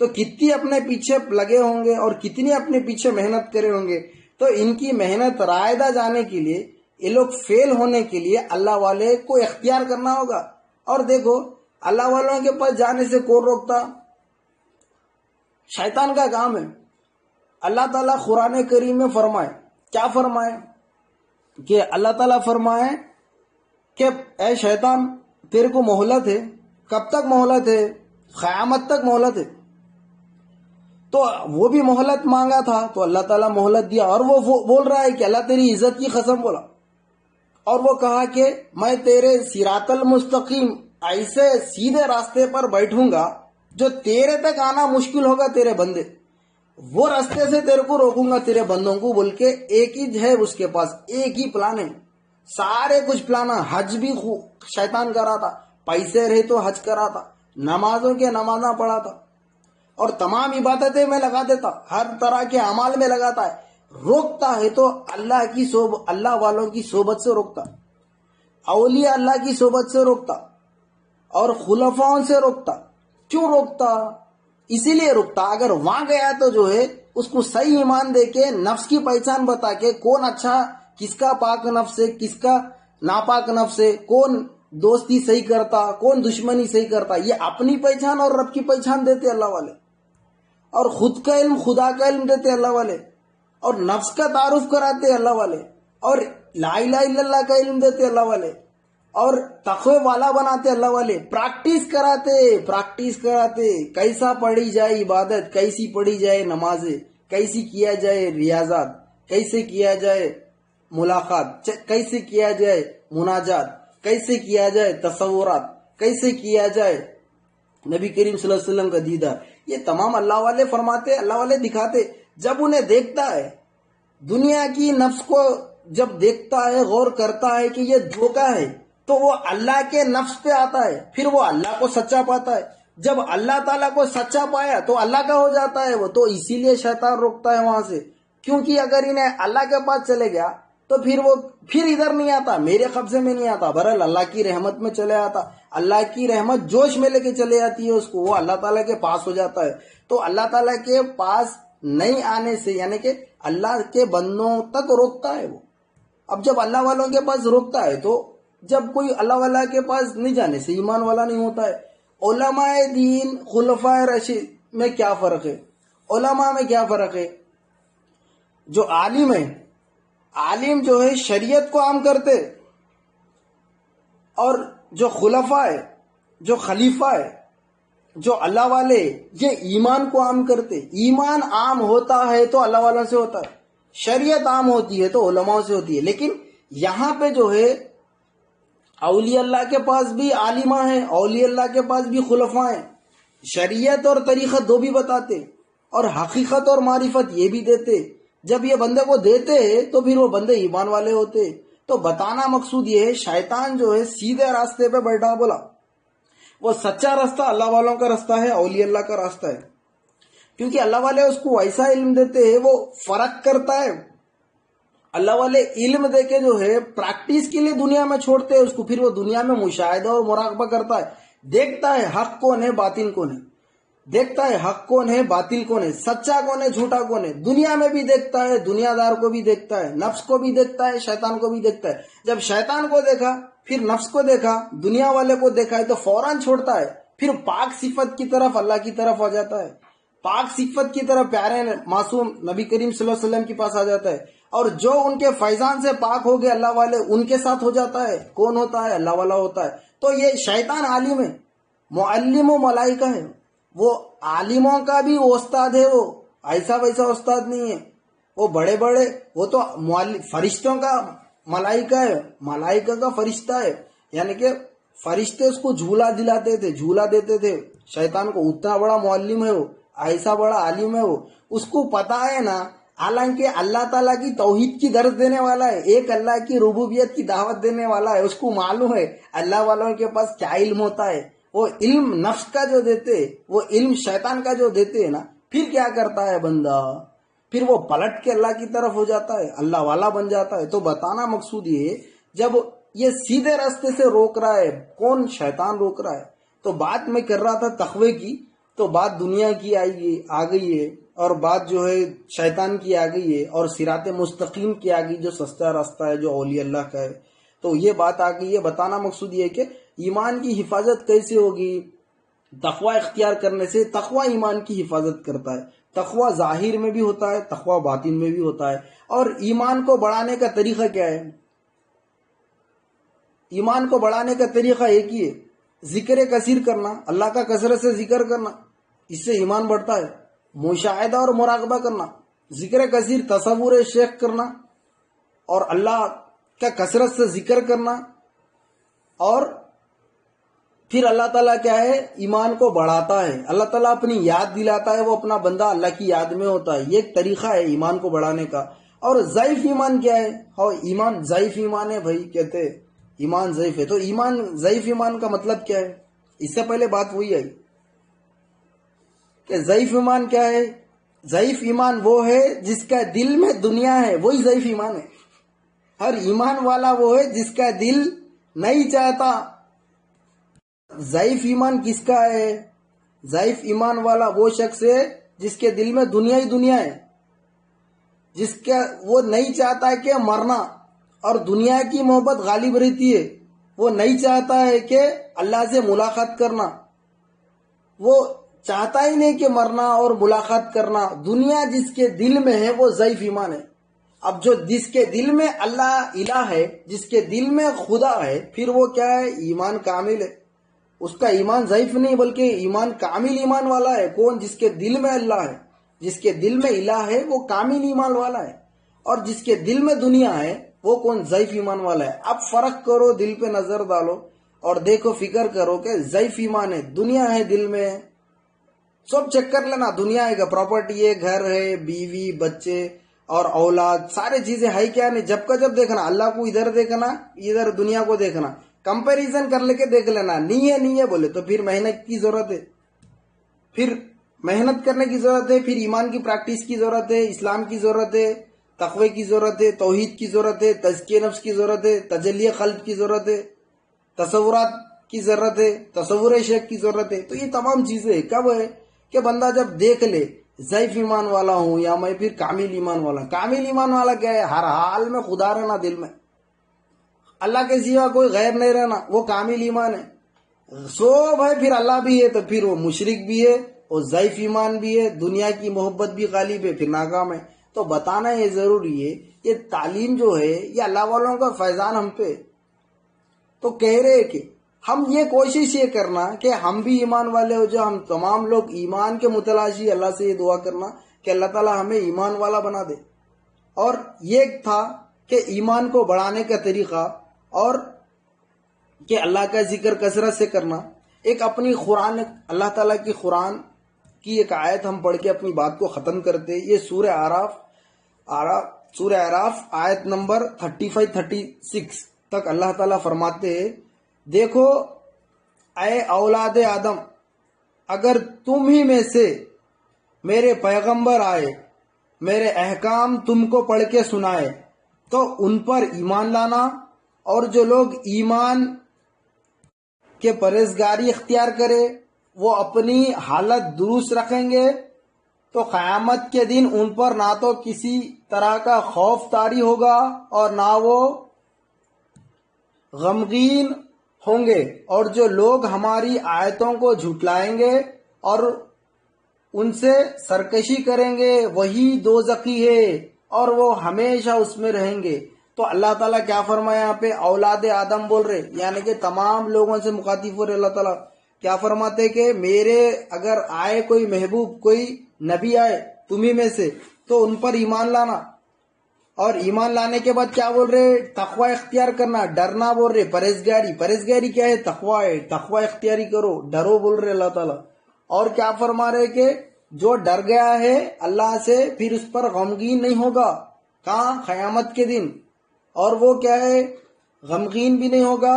تو کتنی اپنے پیچھے لگے ہوں گے اور کتنی اپنے پیچھے محنت کرے ہوں گے. تو ان کی محنت رائدہ جانے کے لیے، یہ لوگ فیل ہونے کے لیے اللہ والے کو اختیار کرنا ہوگا. اور دیکھو، اللہ والوں کے پاس جانے سے کون روکتا؟ شیطان کا کام ہے. اللہ تعالیٰ قرآن کریم میں فرمائے، کیا فرمائے؟ کہ اللہ تعالیٰ فرمائے کہ اے شیطان، تیرے کو مہلت ہے. کب تک مہلت ہے؟ قیامت تک مہلت ہے. تو وہ بھی مہلت مانگا تھا تو اللہ تعالیٰ مہلت دیا. اور وہ بول رہا ہے کہ اللہ تیری عزت کی قسم بولا، اور وہ کہا کہ میں تیرے صراط المستقیم، ایسے سیدھے راستے پر بیٹھوں گا جو تیرے تک آنا مشکل ہوگا. تیرے بندے، وہ راستے سے تیرے کو روکوں گا، تیرے بندوں کو، بول کے ایک ہی ہے اس کے پاس، ایک ہی پلان ہے. سارے کچھ پلان. حج بھی شیطان کرا تھا، پیسے رہے تو حج کرا تھا، نمازوں کے نمازاں پڑھا تھا، اور تمام عبادتیں میں لگا دیتا، ہر طرح کے اعمال میں لگاتا ہے. روکتا ہے تو اللہ والوں کی صحبت سے روکتا، اولیاء اللہ کی صحبت سے روکتا، اور خلفاؤں سے روکتا. کیوں روکتا؟ اسی لیے روکتا، اگر وہاں گیا تو جو ہے اس کو صحیح ایمان دے کے، نفس کی پہچان بتا کے، کون اچھا، کس کا پاک نفس ہے، کس کا ناپاک نفس ہے، کون دوستی صحیح کرتا، کون دشمنی صحیح کرتا، یہ اپنی پہچان اور رب کی پہچان دیتے اللہ والے. اور خود کا علم، خدا کا علم دیتے اللہ والے، اور نفس کا تعارف کراتے اللہ والے، اور لا الہ الا اللہ کا علم دیتے اللہ والے، اور تقوی والا بناتے اللہ والے. پریکٹس کراتے کیسا پڑھی جائے عبادت، کیسی پڑھی جائے نمازیں، کیسی کیا جائے ریاضات، کیسے کیا جائے ملاقات، کیسے کیا جائے مناجات، کیسے کیا جائے تصورات، کیسے کیا جائے نبی کریم صلی اللہ علیہ وسلم کا دیدار. یہ تمام اللہ والے فرماتے، اللہ والے دکھاتے. جب انہیں دیکھتا ہے، دنیا کی نفس کو جب دیکھتا ہے، غور کرتا ہے کہ یہ دھوکہ ہے، تو وہ اللہ کے نفس پہ آتا ہے، پھر وہ اللہ کو سچا پاتا ہے. جب اللہ تعالیٰ کو سچا پایا تو اللہ کا ہو جاتا ہے وہ. تو اسی لیے شیطان روکتا ہے وہاں سے، کیونکہ اگر انہیں اللہ کے پاس چلے گیا تو پھر ادھر نہیں آتا، میرے قبضے میں نہیں آتا، بہرحال اللہ کی رحمت میں چلے آتا. اللہ کی رحمت جوش میں لے کے چلے آتی ہے اس کو، وہ اللہ تعالیٰ کے پاس ہو جاتا ہے. تو اللہ تعالیٰ کے پاس نہیں آنے سے، یعنی کہ اللہ کے بندوں تک روکتا ہے وہ. اب جب اللہ والوں کے پاس روکتا ہے تو جب کوئی اللہ والا کے پاس نہیں جانے سے ایمان والا نہیں ہوتا ہے. علماء دین، خلفاء راشد میں کیا فرق ہے؟ علماء میں کیا فرق ہے؟ جو عالم ہے، عالم جو ہے شریعت کو عام کرتے، اور جو خلفاء ہے جو خلیفہ ہے، جو اللہ والے، یہ ایمان کو عام کرتے. ایمان عام ہوتا ہے تو اللہ والوں سے ہوتا ہے، شریعت عام ہوتی ہے تو علماء سے ہوتی ہے. لیکن یہاں پہ جو ہے اولیاء اللہ کے پاس بھی عالمہ ہیں، اولیاء اللہ کے پاس بھی خلفاء ہیں، شریعت اور طریقت دو بھی بتاتے اور حقیقت اور معرفت یہ بھی دیتے. جب یہ بندے کو دیتے تو پھر وہ بندے ایمان والے ہوتے. تو بتانا مقصود یہ ہے، شیطان جو ہے سیدھے راستے پہ بیٹھا بولا، وہ سچا راستہ اللہ والوں کا راستہ ہے، اولیاء اللہ کا راستہ ہے. کیونکہ اللہ والے اس کو ایسا علم دیتے ہیں، وہ فرق کرتا ہے. اللہ والے علم دے کے جو ہے پریکٹس کے لیے دنیا میں چھوڑتے ہیں اس کو، پھر وہ دنیا میں مشاہدہ اور مراقبہ کرتا ہے، دیکھتا ہے حق کون ہے باطل کون ہے، دیکھتا ہے حق کون ہے باطل کون ہے، سچا کون ہے جھوٹا کون ہے. دنیا میں بھی دیکھتا ہے، دنیا دار کو بھی دیکھتا ہے، نفس کو بھی دیکھتا ہے، شیطان کو بھی دیکھتا ہے. جب شیطان کو دیکھا، پھر نفس کو دیکھا، دنیا والے کو دیکھا ہے تو فوراً چھوڑتا ہے، پھر پاک صفت کی طرف اللہ کی طرف آ جاتا ہے، پاک صفت کی طرف پیارے معصوم نبی کریم صلی اللہ علیہ وسلم کے پاس آ جاتا ہے. اور جو ان کے فیضان سے پاک ہو گئے اللہ والے، ان کے ساتھ ہو جاتا ہے. کون ہوتا ہے؟ اللہ والا ہوتا ہے. تو یہ شیطان عالم ہے، معلم و ملائکہ ہے. وہ عالموں کا بھی استاد ہے، وہ ایسا ویسا استاد نہیں ہے. وہ بڑے بڑے، وہ تو فرشتوں کا ملائکہ ہے، ملائکہ کا فرشتہ ہے. یعنی کہ فرشتے اس کو جھولا دلاتے تھے، جھولا دیتے تھے شیطان کو. اتنا بڑا معلم ہے وہ، ایسا بڑا عالم ہے وہ. اس کو پتا ہے نا، حالانکہ اللہ تعالیٰ کی توحید کی درس دینے والا ہے، ایک اللہ کی ربوبیت کی دعوت دینے والا ہے. اس کو معلوم ہے اللہ والوں کے پاس کیا علم ہوتا ہے. وہ علم نفس کا جو دیتے، وہ علم شیطان کا جو دیتے ہیں نا، پھر کیا کرتا ہے بندہ؟ پھر وہ پلٹ کے اللہ کی طرف ہو جاتا ہے، اللہ والا بن جاتا ہے. تو بتانا مقصود یہ ہے، جب یہ سیدھے راستے سے روک رہا ہے کون؟ شیطان روک رہا ہے. تو بات میں کر رہا تھا تقوی کی، تو بات دنیا کی آ گئی ہے، اور بات جو ہے شیطان کی آ گئی ہے، اور صراط مستقیم کی آ گئی جو سستا راستہ ہے، جو اولیاء اللہ کا ہے. تو یہ بات آ گئی ہے. بتانا مقصود یہ ہے کہ ایمان کی حفاظت کیسے ہوگی؟ تقوی اختیار کرنے سے. تقوی ایمان کی حفاظت کرتا ہے. تقوی ظاہر میں بھی ہوتا ہے، تقوی باطن میں بھی ہوتا ہے. اور ایمان کو بڑھانے کا طریقہ کیا ہے؟ ایمان کو بڑھانے کا طریقہ ایک ہی ہے، ذکر کثیر کرنا، اللہ کا کثرت سے ذکر کرنا، اس سے ایمان بڑھتا ہے. مشاہدہ اور مراقبہ کرنا، ذکر کثیر، تصور شیخ کرنا، اور اللہ کا کثرت سے ذکر کرنا. اور پھر اللہ تعالیٰ کیا ہے؟ ایمان کو بڑھاتا ہے. اللہ تعالیٰ اپنی یاد دلاتا ہے، وہ اپنا بندہ اللہ کی یاد میں ہوتا ہے. یہ ایک طریقہ ہے ایمان کو بڑھانے کا. اور ضعیف ایمان کیا ہے؟ ایمان ضعیف ایمان ہے بھائی، کہتے ایمان ضعیف ہے. تو ایمان ضعیف ایمان کا مطلب کیا ہے؟ اس سے پہلے بات وہی آئی کہ ضعیف ایمان کیا ہے. ضعیف ایمان وہ ہے جس کا دل میں دنیا ہے، وہی ضعیف ایمان ہے. ہر ایمان والا وہ ہے جس کا دل نہیں چاہتا. ضعیف ایمان کس کا ہے؟ ضعیف ایمان والا وہ شخص ہے جس کے دل میں دنیا ہی دنیا ہے، جس کا وہ نہیں چاہتا ہے کہ مرنا، اور دنیا کی محبت غالب رہتی ہے. وہ نہیں چاہتا ہے کہ اللہ سے ملاقات کرنا، وہ چاہتا ہی نہیں کہ مرنا اور ملاقات کرنا. دنیا جس کے دل میں ہے وہ ضعیف ایمان ہے. اب جو جس کے دل میں اللہ الہ ہے، جس کے دل میں خدا ہے، پھر وہ کیا ہے؟ ایمان کامل ہے. اس کا ایمان ضعیف نہیں بلکہ ایمان کامل ایمان والا ہے. کون؟ جس کے دل میں اللہ ہے، جس کے دل میں الہ ہے، وہ کامل ایمان والا ہے. اور جس کے دل میں دنیا ہے وہ کون؟ ضعیف ایمان والا ہے. اب فرق کرو، دل پہ نظر ڈالو اور دیکھو، فکر کرو کہ ضعیف ایمان ہے، دنیا ہے دل میں، سب چیک کر لینا. دنیا ہے، پراپرٹی ہے، گھر ہے، بیوی، بچے اور اولاد، سارے چیزیں ہے کیا نہیں. جب کا جب دیکھنا، اللہ کو ادھر دیکھنا، ادھر دنیا کو دیکھنا، کمپیریزن کر لے کے دیکھ لینا. نہیں ہے بولے تو پھر محنت کی ضرورت ہے، پھر محنت کرنے کی ضرورت ہے، پھر ایمان کی پریکٹس کی ضرورت ہے، اسلام کی ضرورت ہے، تقوی کی ضرورت ہے، توحید کی ضرورت ہے، تزکیہ نفس کی ضرورت ہے، تجلی قلب کی ضرورت ہے، تصورات کی ضرورت ہے، تصور شیخ کی ضرورت ہے. تو یہ تمام چیزیں کب ہے کہ بندہ جب دیکھ لے ضعیف ایمان والا ہوں یا میں پھر کامل ایمان والا. کامل ایمان والا کیا ہے؟ ہر حال میں خدا رہنا دل میں، اللہ کے سوا کوئی غیر نہیں رہنا، وہ کامل ایمان ہے. سب ہے، پھر اللہ بھی ہے تو پھر وہ مشرک بھی ہے، وہ ضعیف ایمان بھی ہے، دنیا کی محبت بھی غالب ہے، پھر ناکام ہے. تو بتانا یہ ضروری ہے، یہ تعلیم جو ہے یہ اللہ والوں کا فیضان ہم پہ. تو کہہ رہے کہ ہم یہ کوشش یہ کرنا کہ ہم بھی ایمان والے ہو جو ہم تمام لوگ ایمان کے متلاشی اللہ سے یہ دعا کرنا کہ اللہ تعالیٰ ہمیں ایمان والا بنا دے. اور یہ تھا کہ ایمان کو بڑھانے کا طریقہ اور کہ اللہ کا ذکر کثرت سے کرنا. ایک اپنی قرآن اللہ تعالیٰ کی قرآن کی ایک آیت ہم پڑھ کے اپنی بات کو ختم کرتے. یہ سورہ اعراف آیت نمبر 35-36 تک اللہ تعالیٰ فرماتے ہیں دیکھو اے اولاد آدم، اگر تم ہی میں سے میرے پیغمبر آئے، میرے احکام تم کو پڑھ کے سنائے تو ان پر ایمان لانا، اور جو لوگ ایمان کے پرہیزگاری اختیار کرے وہ اپنی حالت درست رکھیں گے تو قیامت کے دن ان پر نہ تو کسی طرح کا خوف طاری ہوگا اور نہ وہ غمگین ہوں گے. اور جو لوگ ہماری آیتوں کو جھٹلائیں گے اور ان سے سرکشی کریں گے وہی دوزخی ہے اور وہ ہمیشہ اس میں رہیں گے. تو اللہ تعالیٰ کیا فرمایا یہاں پہ؟ اولاد آدم بول رہے، یعنی کہ تمام لوگوں سے مخاطب ہو رہے. اللہ تعالیٰ کیا فرماتے کہ میرے اگر آئے کوئی محبوب، کوئی نبی آئے تمہیں میں سے تو ان پر ایمان لانا، اور ایمان لانے کے بعد کیا بول رہے؟ تقوی اختیار کرنا، ڈرنا بول رہے. پرہیزگاری کیا ہے؟ تقوی ہے. تقوی اختیاری کرو، ڈرو بول رہے اللہ تعالیٰ. اور کیا فرما رہے کہ جو ڈر گیا ہے اللہ سے پھر اس پر غمگین نہیں ہوگا. کہاں؟ قیامت کے دن. اور وہ کیا ہے؟ غمگین بھی نہیں ہوگا.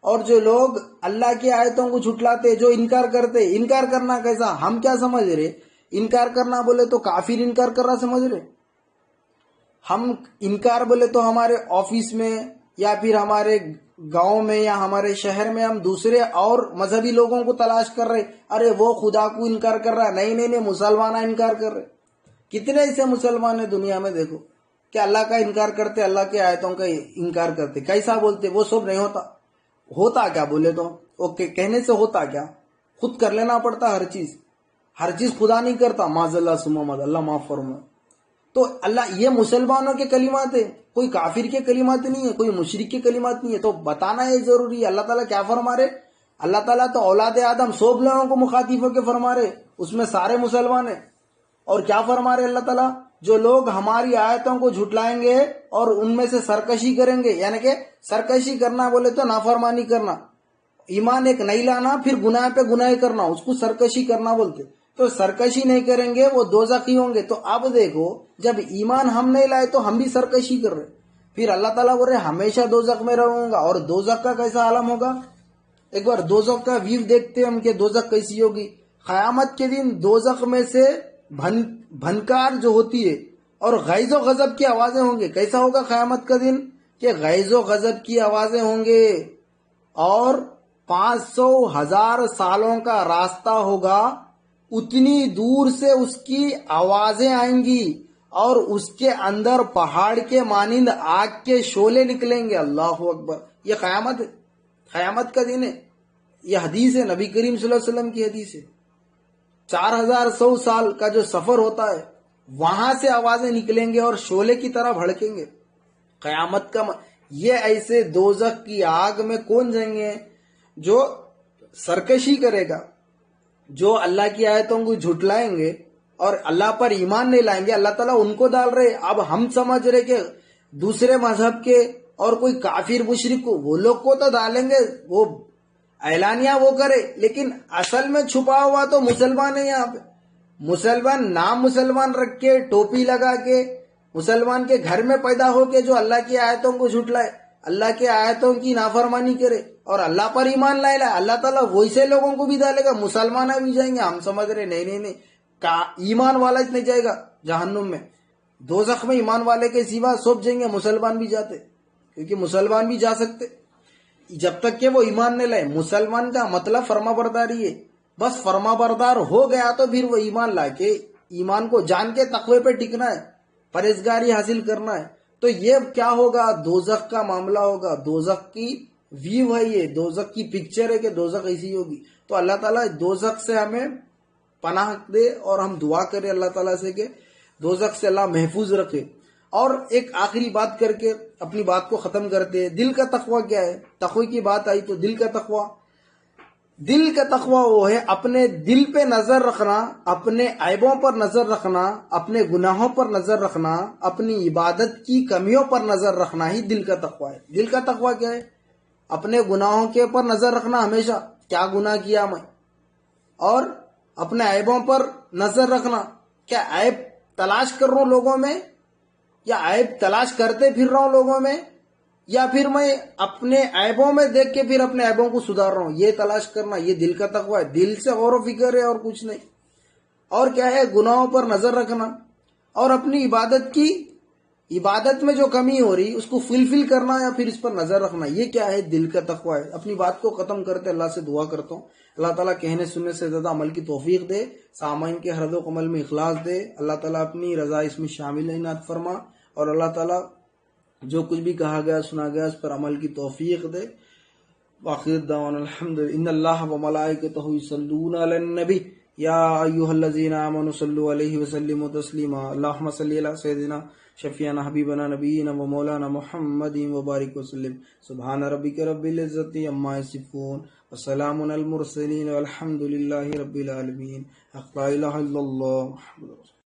اور جو لوگ اللہ کی آیتوں کو جھٹلاتے، جو انکار کرتے، انکار کرنا کیسا؟ ہم کیا سمجھ رہے؟ انکار کرنا بولے تو کافر انکار کر رہا سمجھ رہے. ہم انکار بولے تو ہمارے آفس میں یا پھر ہمارے گاؤں میں یا ہمارے شہر میں ہم دوسرے اور مذہبی لوگوں کو تلاش کر رہے، ارے وہ خدا کو انکار کر رہا ہے، نہیں مسلمان انکار کر رہے. کتنے ایسے مسلمان ہیں دنیا میں دیکھو کہ اللہ کا انکار کرتے، اللہ کے آیتوں کا انکار کرتے. کیسا بولتے؟ وہ سب نہیں ہوتا کیا بولے تو وہ کہنے سے ہوتا کیا؟ خود کر لینا پڑتا. ہر چیز خدا نہیں کرتا. معاذ اللہ ثم معاذ اللہ، معاف فرمائے. تو اللہ یہ مسلمانوں کے کلمات ہیں، کوئی کافر کے کلمات نہیں ہے، کوئی مشرک کے کلمات نہیں ہے. تو بتانا یہ ضروری ہے. اللہ تعالیٰ کیا فرما رہے؟ اللہ تعالیٰ تو اولاد آدم سب لوگوں کو مخاطب ہو کے فرما رہے، اس میں سارے مسلمان ہیں. اور کیا فرما رہے اللہ تعالیٰ؟ جو لوگ ہماری آیتوں کو جھٹلائیں گے اور ان میں سے سرکشی کریں گے، یعنی کہ سرکشی کرنا بولے تو نافرمانی کرنا، ایمان ایک نہیں لانا پھر گناہ پہ گناہ کرنا، اس کو سرکشی کرنا بولتے. تو سرکشی نہیں کریں گے وہ دوزخی ہوں گے. تو اب دیکھو جب ایمان ہم نہیں لائے تو ہم بھی سرکشی کر رہے، پھر اللہ تعالیٰ بول رہے ہمیشہ دوزخ میں رہوں گا. اور دوزخ کا کیسا عالم ہوگا؟ ایک بار دوزخ کا ویو دیکھتے ہم کہ دوزخ کیسی ہوگی. قیامت کے دن دوزخ میں سے بھنکار جو ہوتی ہے اور غیظ و غضب کی آوازیں ہوں گے. کیسا ہوگا قیامت کا دن؟ کہ غیظ و غضب کی آوازیں ہوں گے اور 500,000 سالوں کا راستہ ہوگا، اتنی دور سے اس کی آوازیں آئیں گی اور اس کے اندر پہاڑ کے مانند آگ کے شعلے نکلیں گے. اللہ اکبر. یہ قیامت کا دن ہے. یہ حدیث ہے، نبی کریم صلی اللہ علیہ وسلم کی حدیث ہے. 4100 سال کا جو سفر ہوتا ہے وہاں سے آوازیں نکلیں گے اور شعلے کی طرح بھڑکیں گے. قیامت کا یہ ایسے دوزخ کی آگ میں کون جائیں گے؟ جو سرکشی کرے گا، جو اللہ کی آیتوں کو جھٹلائیں گے اور اللہ پر ایمان نہیں لائیں گے. اللہ تعالیٰ ان کو ڈال رہے. اب ہم سمجھ رہے کہ دوسرے مذہب کے اور کوئی کافر مشرک کو، وہ لوگ کو تو ڈالیں گے، وہ اعلانیہ وہ کرے، لیکن اصل میں چھپا ہوا تو مسلمان ہے. یہاں پہ مسلمان نام مسلمان رکھ کے ٹوپی لگا کے مسلمان کے گھر میں پیدا ہو کے جو اللہ کی آیتوں کو جھٹلائے، اللہ کے آیتوں کی نافرمانی کرے اور اللہ پر ایمان لائے، اللہ تعالیٰ ویسے لوگوں کو بھی ڈالے گا. مسلمان بھی جائیں گے. ہم سمجھ رہے نہیں ایمان والا نہیں جائے گا جہنم میں. دوزخ میں ایمان والے کے سوا سب جائیں گے. مسلمان بھی جاتے، کیونکہ مسلمان بھی جا سکتے جب تک کہ وہ ایمان نہیں لائے. مسلمان کا مطلب فرما برداری ہے. بس فرما بردار ہو گیا تو پھر وہ ایمان لا کے، ایمان کو جان کے تقوی پہ ٹکنا ہے، پرہیزگاری حاصل کرنا ہے. تو یہ کیا ہوگا؟ دوزخ کا معاملہ ہوگا. دوزخ کی ویو ہے، یہ دوزخ کی پکچر ہے کہ دوزخ ایسی ہوگی. تو اللہ تعالیٰ دوزخ سے ہمیں پناہ دے اور ہم دعا کریں اللہ تعالیٰ سے کہ دوزخ سے اللہ محفوظ رکھے. اور ایک آخری بات کر کے اپنی بات کو ختم کرتے ہیں. دل کا تقوی کیا ہے؟ تقوی کی بات آئی تو دل کا تقوی دل کا تقوی وہ ہے اپنے دل پہ نظر رکھنا، اپنے عیبوں پر نظر رکھنا، اپنے گناہوں پر نظر رکھنا، اپنی عبادت کی کمیوں پر نظر رکھنا ہی دل کا تقوی ہے۔ دل کا تقوی کیا ہے؟ اپنے گناہوں کے پر نظر رکھنا، ہمیشہ کیا گناہ کیا میں، اور اپنے عیبوں پر نظر رکھنا، کیا عیب تلاش کر رہا ہوں لوگوں میں، یا عیب تلاش کرتے پھر رہا ہوں لوگوں میں، یا پھر میں اپنے عیبوں میں دیکھ کے پھر اپنے عیبوں کو سدھار رہا ہوں، یہ تلاش کرنا، یہ دل کا تقوی ہے۔ دل سے غور و فکر ہے اور کچھ نہیں۔ اور کیا ہے؟ گناہوں پر نظر رکھنا، اور اپنی عبادت میں جو کمی ہو رہی اس کو فلفل کرنا، یا پھر اس پر نظر رکھنا، یہ کیا ہے؟ دل کا تقوی ہے۔ اپنی بات کو ختم کرتے اللہ سے دعا کرتا ہوں، اللہ تعالیٰ کہنے سننے سے زیادہ عمل کی توفیق دے، سامعین کے ہر و عمل میں اخلاص دے، اللہ تعالیٰ اپنی رضا اس میں شامل عنایت فرما، اور اللہ تعالیٰ جو کچھ بھی کہا گیا سنا گیا اس پر عمل کی توفیق دے۔ وآخر دعوانا الحمد ان اللہ وملائکتہ یصلون علی النبی یا ایھا الذین آمنوا صلوا علیہ وسلموا تسلیما اللہم صلی علی سیدنا شفیعنا حبیبنا نبینا و مولانا محمد وبارک وسلم سبحان ربک رب العزت عما یصفون وسلام علی المرسلین والحمد للہ رب العالمین۔ لا الہ الا اللہ محمد رسول اللہ۔